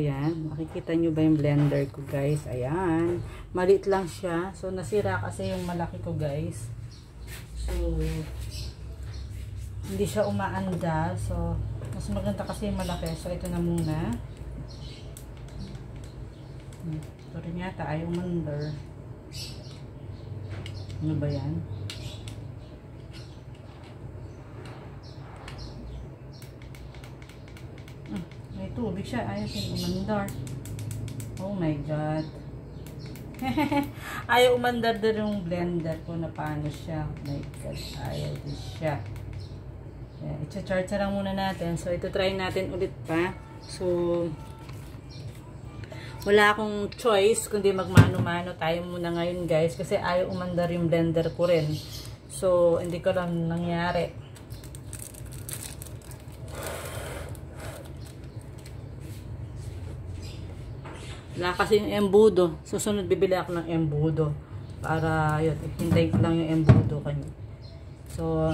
Ayan, makikita nyo ba yung blender ko guys? Ayan, maliit lang siya. So, nasira kasi yung malaki ko guys. So, hindi siya umaanda. So, mas maganda kasi yung malaki. So, ito na muna. Ito rin yata ay umandar. Ano ba yan? May tubig siya. Ayaw siya umandar. Oh my God. Ayaw umandar din yung blender ko na paano siya. Oh my God. Ayaw din siya. I-charge lang muna natin. So, ito try natin ulit pa. So, wala akong choice kundi magmano-mano tayo muna ngayon guys. Kasi ayaw umandar yung blender ko rin. So, hindi ko lang nangyari. Wala kasi yung embudo. Susunod bibili ako ng embudo. Para, yun, hintayin ko lang yung embudo kanya. So,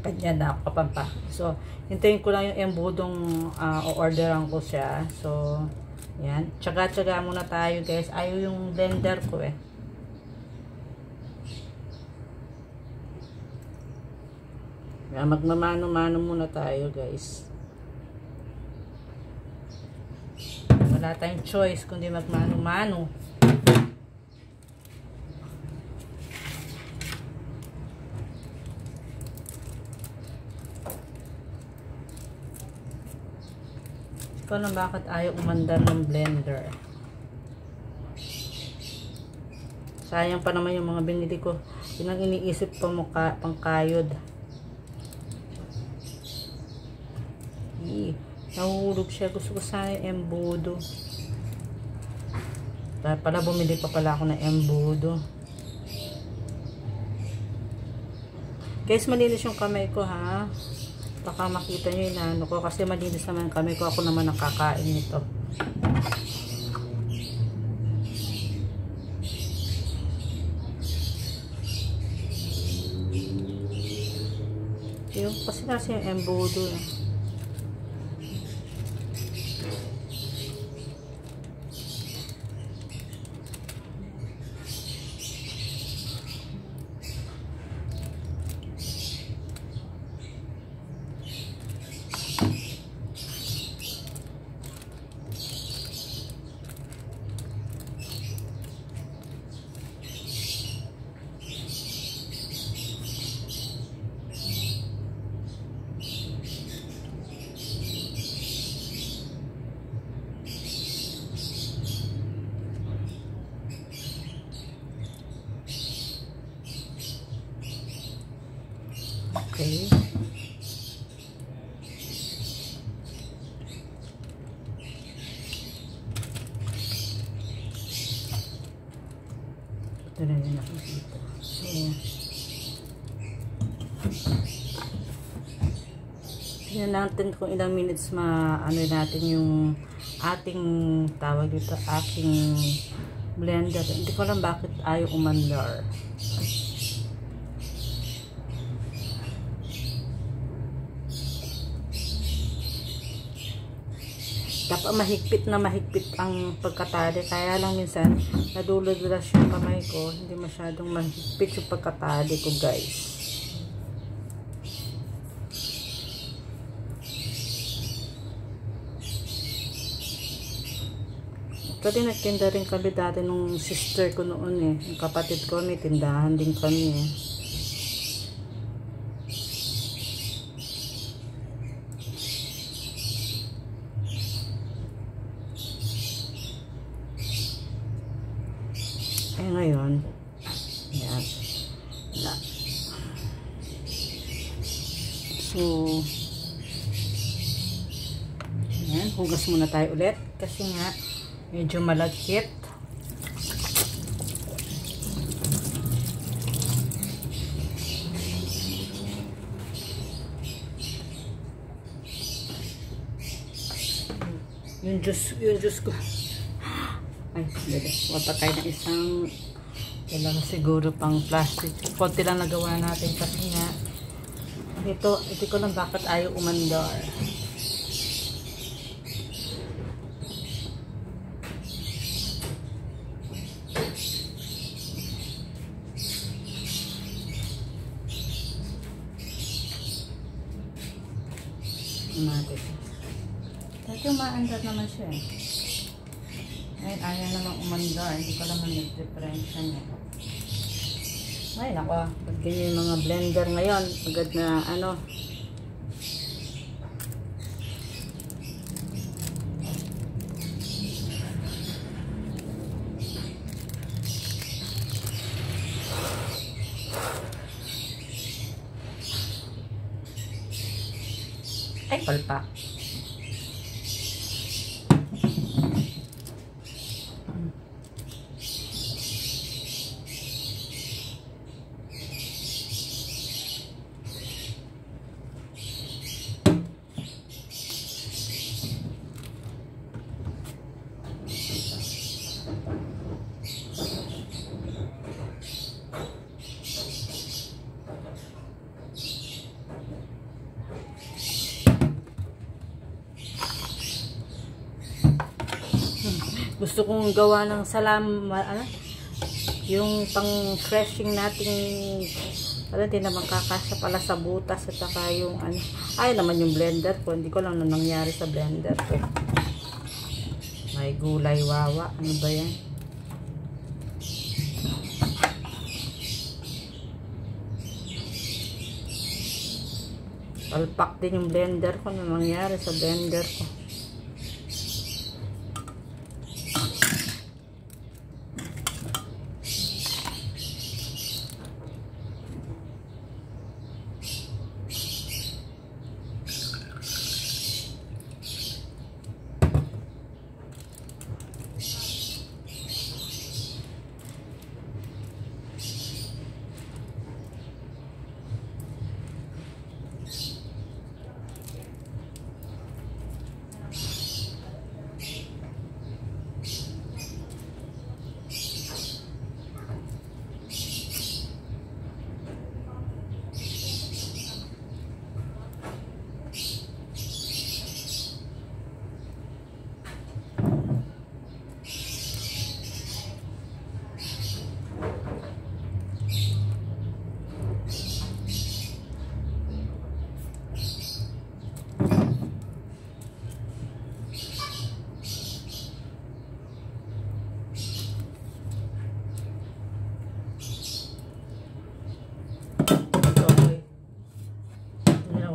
kanya na ako kapampa. So, hintayin ko lang yung embudong o-orderan ko siya. So, yan. Tsaga-tsaga muna tayo guys. Ayaw yung blender ko eh. Yan, magmamano-mano muna tayo guys. Wala tayong choice kundi magmano-mano. Ikaw na bakit ayaw umandar ng blender? Sayang pa naman yung mga binili ko. Yun ang iniisip pa mukha, pangkayod. Nahulog siya. Gusto ko sana yung embudo. Dahil pala bumili pa pala ako ng embudo. Guys, malinis yung kamay ko ha. Baka makita nyo yung ano ko. Kasi malinis naman yung kamay ko. Ako naman nakakain nito. Yung kasi yung embudo eh. Okay. Ito na yun ako dito. So, tignan natin kung ilang minutes ano natin yung ating tawag dito, aking blender. Hindi ko alam bakit ayaw umandar. Dapat mahigpit ang pagkatali. Kaya lang minsan, nadulas yung kamay ko. Hindi masyadong mahigpit yung pagkatali ko, guys. Kasi nagtinda rin kami dati nung sister ko noon eh. Yung kapatid ko, may tindahan din kami eh. Ngayon, yan. So, yan. Hugas muna tayo ulit. Kasi nga, medyo malagkit. Yung juice ko. Ay, dali. Wata tayo ng isang wala na siguro pang plastic. Konti lang nagawa natin kasi nga ito ko lang bakit ayaw umandar. natin. Dati umaandar naman siya eh. Ngayon, ayaw naman umandar. Hindi ko naman nag-differensya niya. Ay, nako. Pag ganyan yung mga blender ngayon, agad na ano. Ay, palpak. Gusto kong gawa ng yung pang freshing nating hindi naman kakasya pala sa butas at saka yung ay naman yung blender ko, hindi ko lang na nangyari sa blender ko. May gulay, wawa, ano ba yan? Palpak din yung blender ko, ano nangyari sa blender ko.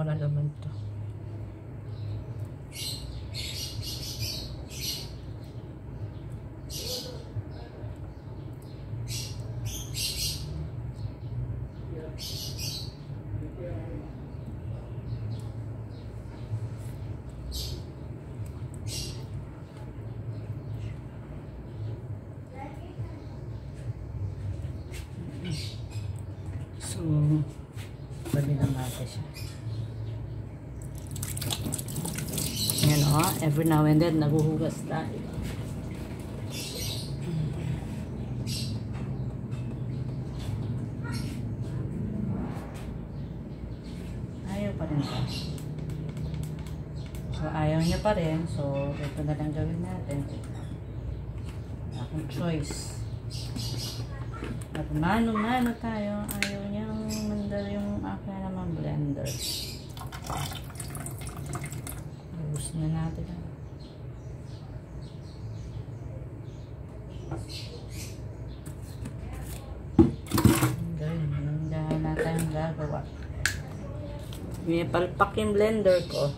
Wala naman to. So, bali na natin siya. Yan o, every now and then naguhugas tayo. Ayaw pa rin siya. So ayaw niya pa rin, so ito na lang gawin natin. Akong choice. At mano-mano tayo, ayaw niyang mandar yung akin naman blender. Ubus na natin. Dahil na tayong gagawa. May palpak yung blender ko.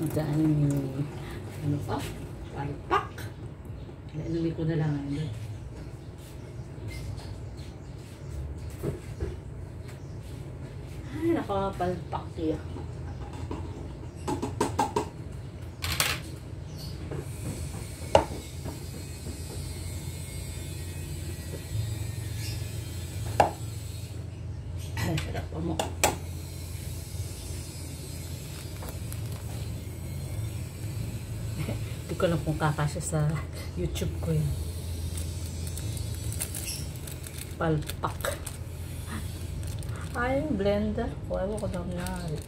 Magdaan ano pa? Palpak. Inumin ko na lang ngayon. Ay, nakapalpak siya. Ay, sarap pa mo. Hindi ko lang kung kakasya sa YouTube ko yun. Palpak. Ay, yung blender. Huwag ko lang nari.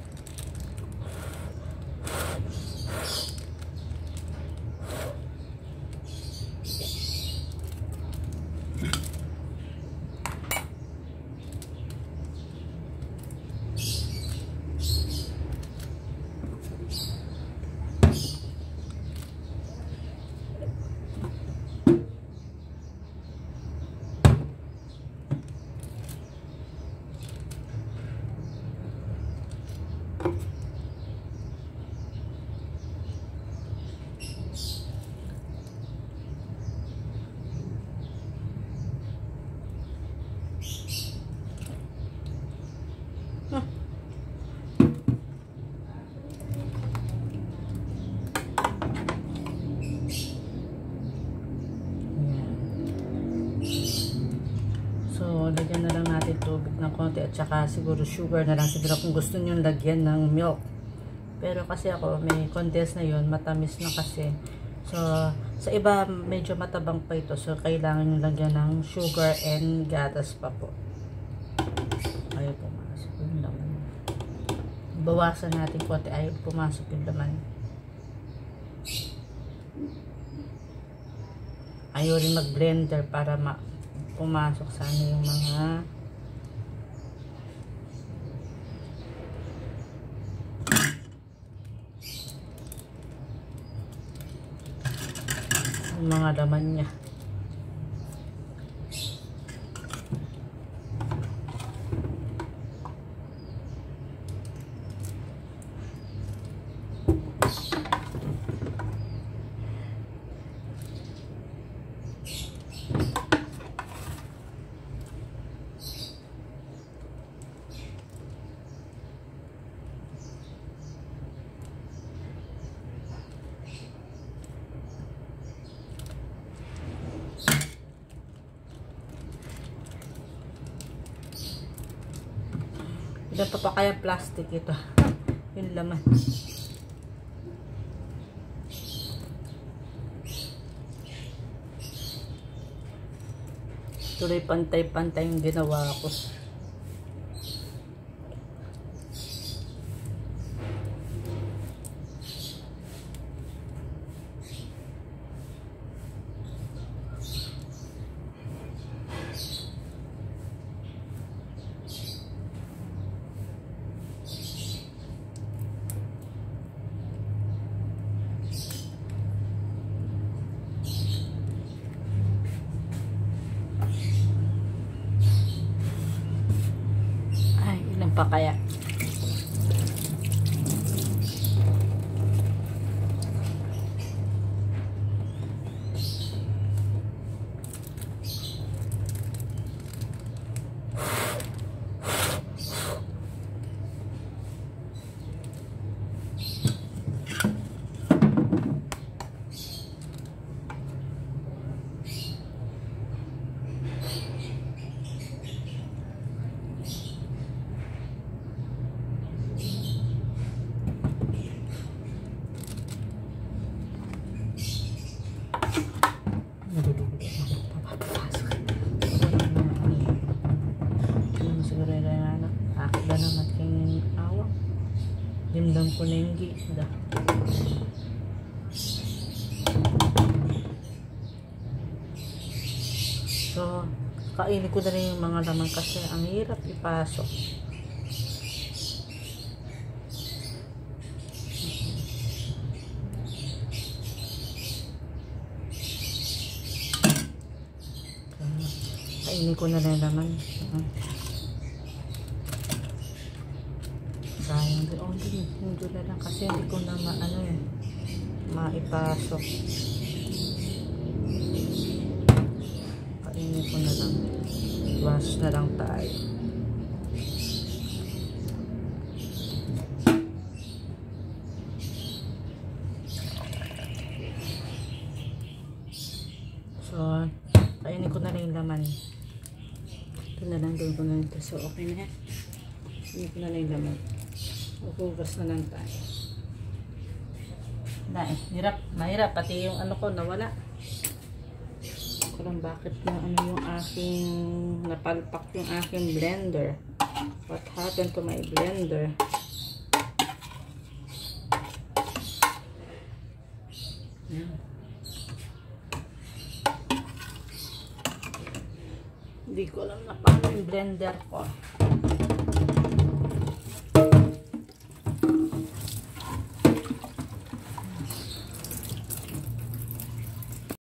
So, lagyan na lang natin tubig ng konti at saka siguro sugar na lang siguro kung gusto nyo lagyan ng milk. Pero kasi ako, may condense na yun, matamis na kasi. So, sa iba, medyo matabang pa ito. So, kailangan nyo lagyan ng sugar and gatas pa po. Ayaw pumasok yung laman. Bawasan natin konti, ayaw pumasok yung laman. Ayaw rin mag-blender para pumasok sana yung mga laman niya. Ilan pa kaya plastic ito? Yung laman. Tuloy pantay-pantay yung ginawa ko. Pa kaya Dimdam ko na yung gitna. So, kainin ko na rin yung mga laman kasi ang hirap ipasok. Kainin ko na rin laman. Sayang din. Oh, Hindi na lang kasi hindi ko na maano eh, maipasok. Kainin ko na lang. Wash na lang tayo. So, kainin ko na lang yung laman. Ito na lang, gawin ko na ito. So, okay na yan. Kainin ko na lang yung laman. Hugas na lang tayo. Hirap. Mahirap. Pati yung ano ko, nawala. Ko lang bakit yung ano yung aking napalpak yung aking blender. What happened to my blender? Yan. Hindi ko alam na paano yung blender ko.